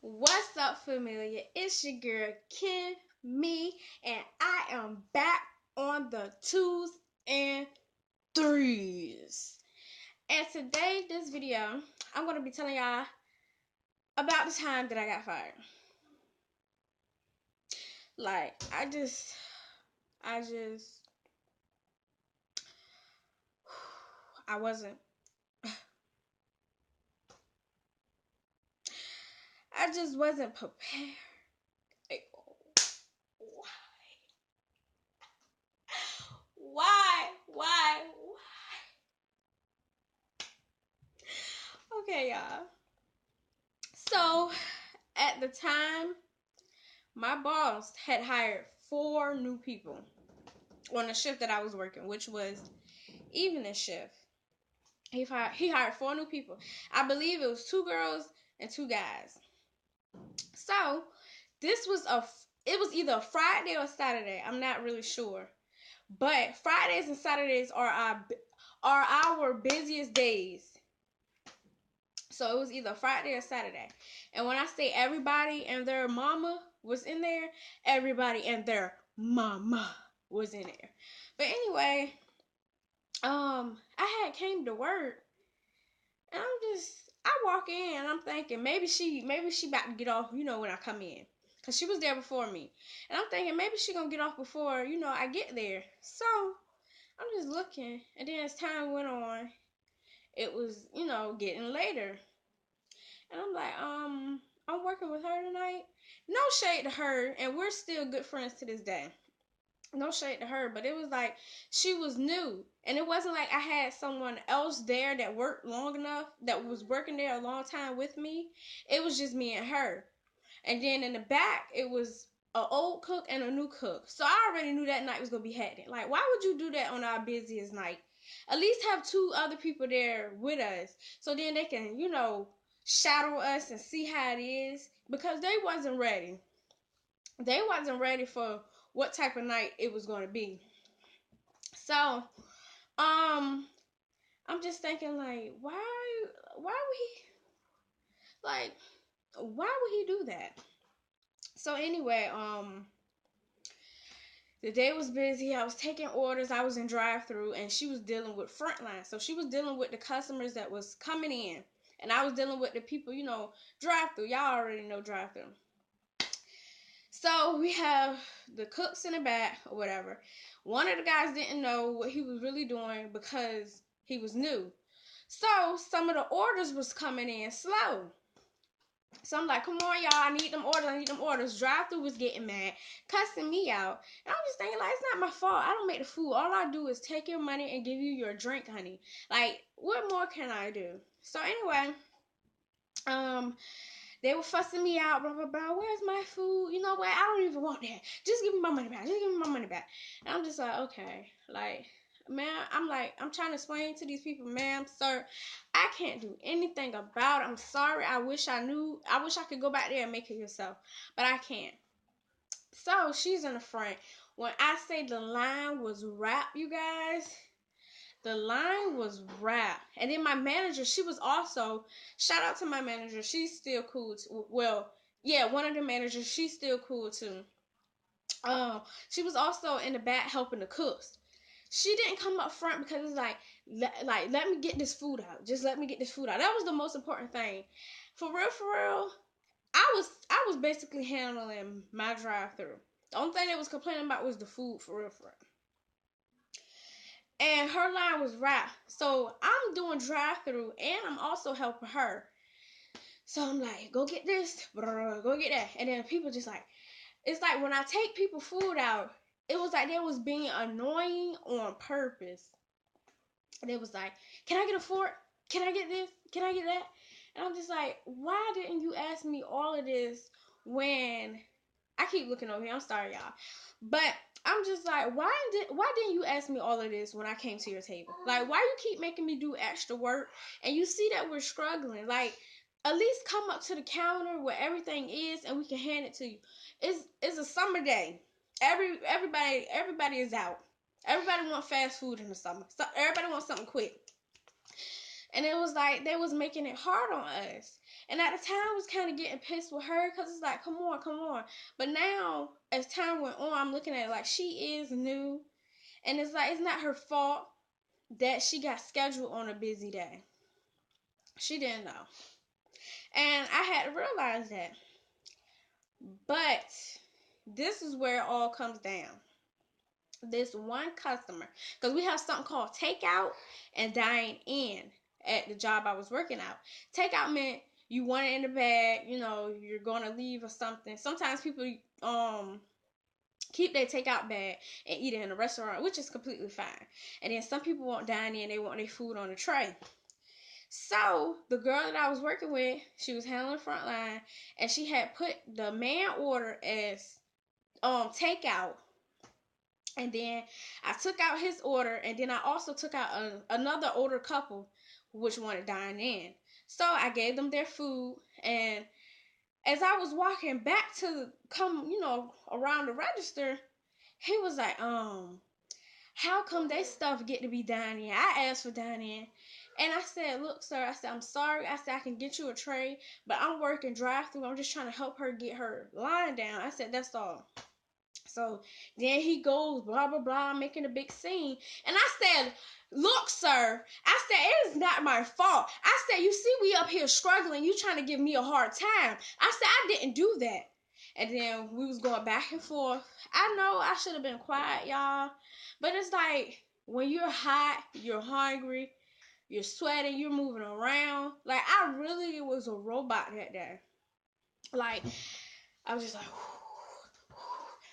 What's up, familiar? It's your girl Kim, me, and I am back on the twos and threes. And today, this video, I'm gonna be telling y'all about the time that I got fired. Like, I I wasn't, I just wasn't prepared. Like, why? Okay, y'all. So, at the time, my boss had hired 4 new people on the shift that I was working, which was evening shift. He hired 4 new people. I believe it was 2 girls and 2 guys. So this was it was either a Friday or Saturday. I'm not really sure, but Fridays and Saturdays are our busiest days. So it was either Friday or Saturday. And when I say everybody and their mama was in there, everybody and their mama was in there. But anyway, I had came to work and I walk in and I'm thinking maybe she about to get off, when I come in. Cause she was there before me. And I'm thinking maybe she gonna get off before, I get there. So I'm just looking, and then as time went on, it was, getting later. And I'm like, I'm working with her tonight. No shade to her, and we're still good friends to this day. No shade to her, but it was like she was new. And it wasn't like I had someone else there that worked long enough, that was working there a long time with me. It was just me and her. And then in the back, it was an old cook and a new cook. So I already knew that night was going to be hectic. Like, why would you do that on our busiest night? At least have 2 other people there with us, so then they can, shadow us and see how it is, because they wasn't ready. They wasn't ready for what type of night it was going to be. So, I'm just thinking, like, why would like, why would he do that? So anyway, the day was busy. I was taking orders. I was in drive-through, and she was dealing with frontline. So she was dealing with the customers that was coming in, and I was dealing with the people, drive-through. Y'all already know drive-through. So we have the cooks in the back or whatever. One of the guys didn't know what he was really doing because he was new. So some of the orders was coming in slow. So I'm like, come on, y'all, I need them orders. Drive-through was getting mad, cussing me out. And I'm just thinking, like, it's not my fault. I don't make the food. All I do is take your money and give you your drink, honey. Like, what more can I do? So anyway, they were fussing me out, blah, blah, blah. Where's my food? You know what? I don't even want that. Just give me my money back. And I'm just like, okay. Like, man, I'm trying to explain to these people, ma'am, sir, I can't do anything about it. I'm sorry. I wish I could go back there and make it yourself, but I can't. So she's in the front. When I say the line was wrapped, you guys, the line was wrapped. And then my manager, she was also, shout out to my manager, she's still cool too. Well, yeah, one of the managers, she's still cool too. She was also in the back helping the cooks. She didn't come up front because it's like let me get this food out. Just let me get this food out. That was the most important thing. For real. I was basically handling my drive-through. The only thing they was complaining about was the food, for real. And her line was wrapped. So I'm doing drive-through and I'm also helping her. So I'm like, go get this, go get that. And then people just like, it's like when I take people food out, it was like they was being annoying on purpose. And it was like, can I get a fork? Can I get this? Can I get that? And I'm just like, why didn't you ask me all of this when I keep looking over here? I'm sorry, y'all. But I'm just like, why didn't you ask me all of this when I came to your table? Like, why you keep making me do extra work? And you see that we're struggling. Like, at least come up to the counter where everything is and we can hand it to you. It's a summer day. Everybody is out. Everybody wants fast food in the summer. So everybody wants something quick. And it was like they was making it hard on us. And at the time, I was kind of getting pissed with her because it's like, come on, come on. But now, as time went on, I'm looking at it like she is new. And it's like, it's not her fault that she got scheduled on a busy day. She didn't know. And I had to realize that. But this is where it all comes down. This one customer, because we have something called takeout and dine in at the job I was working out. Takeout meant you want it in the bag, you know, you're gonna leave or something. Sometimes people keep their takeout bag and eat it in a restaurant, which is completely fine. And then some people want dine in, they want their food on a tray. So the girl that I was working with, she was handling the front line, and she had put the man order as takeout. And then I took out his order, and then I also took out another older couple which wanted to dine in. So I gave them their food, and as I was walking back to come, around the register, he was like, how come they stuff get to be dine in? I asked for dine in. And I said, look, sir, I said, I'm sorry. I said, I can get you a tray, but I'm working drive-through. I'm just trying to help her get her line down. I said, that's all. So then he goes, blah, blah, blah, making a big scene. And I said, look, sir, I said, it is not my fault. I said, you see we up here struggling. You trying to give me a hard time. I said, I didn't do that. And then we was going back and forth. I know I should have been quiet, y'all. But it's like, when you're hot, you're hungry, you're sweating, you're moving around. Like, I really was a robot that day. Like, I was just like,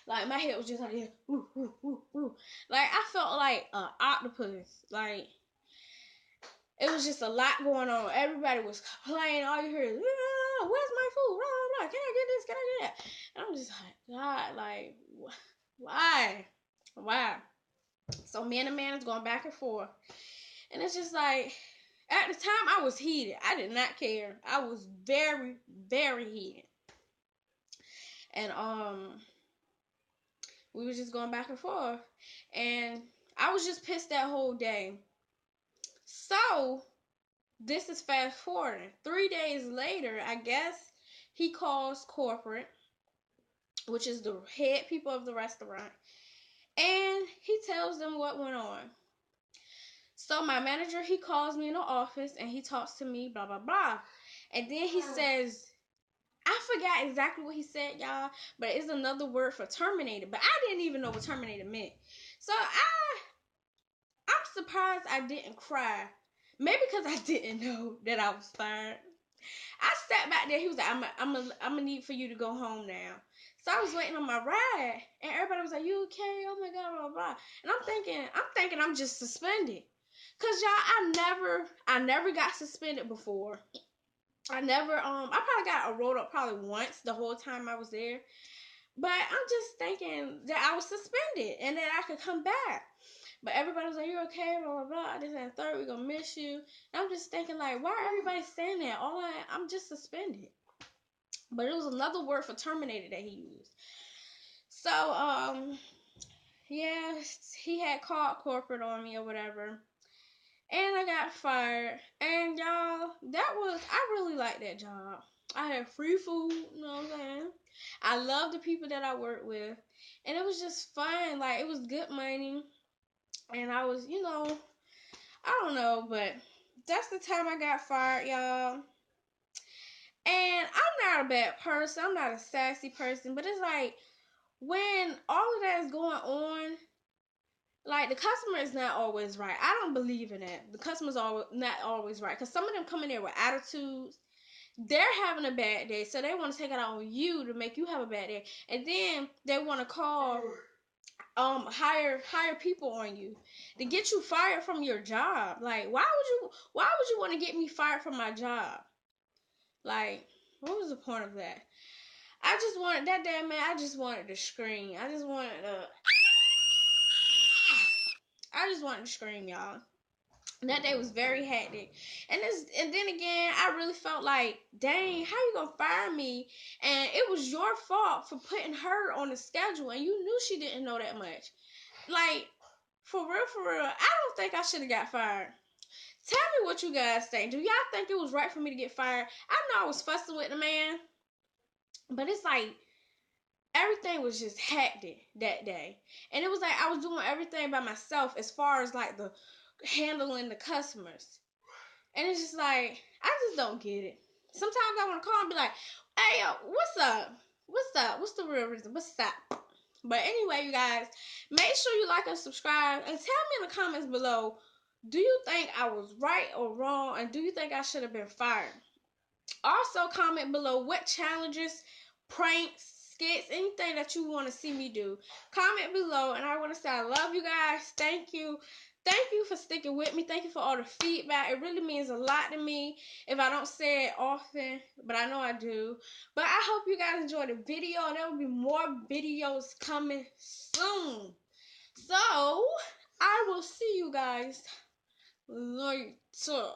like, my head was just like, woo, woo, woo, woo. Like, I felt like an octopus. Like, it was just a lot going on. Everybody was complaining. All you hear is, where's my food? Blah, blah, blah. Can I get this? Can I get that? And I'm just like, God, like, why? Why? So me and the man is going back and forth. And it's just like, at the time, I was heated. I did not care. I was very, very heated. And, we was just going back and forth. And I was just pissed that whole day. So, this is fast forwarding. 3 days later, I guess, he calls corporate, which is the head people of the restaurant. And he tells them what went on. So my manager, he calls me in the office and he talks to me, blah, blah, blah. And then he says, I forgot exactly what he said, y'all, but it's another word for terminated. But I didn't even know what terminated meant. So I'm surprised I didn't cry. Maybe because I didn't know that I was fired. I sat back there. He was like, I'm gonna need for you to go home now. So I was waiting on my ride, and everybody was like, "You okay? Oh my God, blah, blah, blah." And I'm thinking I'm just suspended. Cause y'all, I never got suspended before. I probably got a rolled up probably once the whole time I was there. But I'm just thinking that I was suspended and that I could come back. But everybody was like, "You're okay, blah, blah, blah. This and third, we're going to miss you." And I'm just thinking, like, why are everybody saying that? I'm just suspended. But it was another word for terminated that he used. So, yeah, he had called corporate on me or whatever. And I got fired. And y'all, I really liked that job. I had free food, you know what I'm saying? I love the people that I work with. And it was just fun. Like, it was good money. And I was, I don't know, but that's the time I got fired, y'all. And I'm not a bad person. I'm not a sassy person. But it's like, when all of that is going on, like, the customer is not always right. I don't believe in that. The customer's not always right. Because some of them come in there with attitudes. They're having a bad day. So they want to take it out on you to make you have a bad day. And then they want to call hire people on you to get you fired from your job. Like, why would you want to get me fired from my job? Like, what was the point of that? I just wanted that day, man. I just wanted to scream. I just wanted to scream, y'all. That day was very hectic. And then again, I really felt like, dang, how you gonna fire me? And it was your fault for putting her on the schedule, and you knew she didn't know that much. Like, for real, I don't think I should have got fired. Tell me what you guys think. Do y'all think it was right for me to get fired? I know I was fussing with the man, but it's like everything was just hectic that day. And it was like I was doing everything by myself as far as like the handling the customers. And it's just like, I just don't get it. Sometimes I want to call and be like, hey, yo, what's up? What's up? What's the real reason? What's up? But anyway, you guys, make sure you like and subscribe and tell me in the comments below, do you think I was right or wrong? And do you think I should have been fired? Also, comment below what challenges, pranks, skits, anything that you want to see me do. Comment below, and I want to say I love you guys. Thank you. Thank you for sticking with me. Thank you for all the feedback. It really means a lot to me if I don't say it often, but I know I do. But I hope you guys enjoyed the video, and there will be more videos coming soon. So, I will see you guys later.